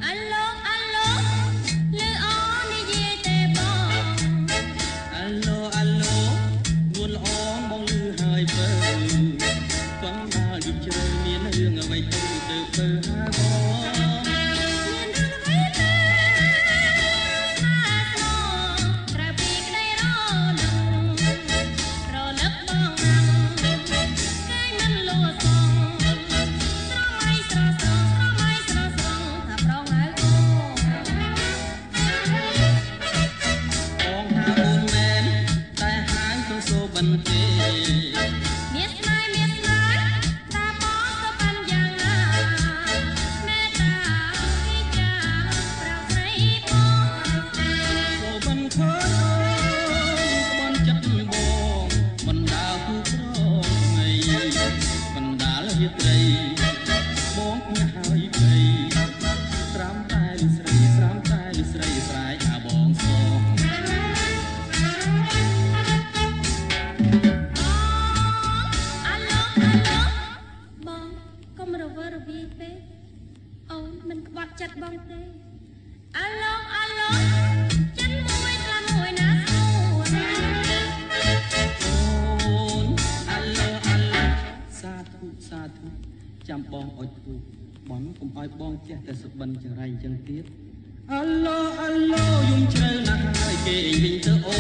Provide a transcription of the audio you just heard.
អាឡូអាឡូលឺអូននិយាយទេបងអាឡូអាឡូងួនល្អបងលឺហើយបើកងដើរយប់ជ្រៅមានរឿងអ្វីទៅបើហាបងមានរឿងអ្វីទេថាស្មោក្រៅពីក្តីរលឹករលឹកបងណាំគេមិនលួសងស្រមៃស្រស្រងស្រមៃស្រស្រងថាប្រងហៅអូបងថាអូនមែនតែហៅទៅសូបន្តិ មានស្នេហ៍មានស្នេហ៍តាបងទៅបានយ៉ាងណាមេត្តាពីចាប្រៅស្រីបងសូបន្ខើក្បន់ចិត្តបងបណ្ដាលគូក្រថ្ងៃបណ្ដាលរាត្រីបងញ៉ាហើយភ័យត្រាំតែលស្រីស្រាំតែលស្រីស្រែកអាបងសងអាឡូអាឡូបងកុំរវើរវាយពេកអូនមិនក្បត់ចិត្តបងទេអាឡូអាឡូចិនមួយក្លាមួយណាស្រួលអូនអាឡូអាឡូសាធុសាធុចាំបងអុជធូបបន់កុំឲ្យបងចេះតែសុបិនចង្រៃចឹងទៀតអាឡូអាឡូយំជ្រៅណាស់ហើយគេវិញទៅអូ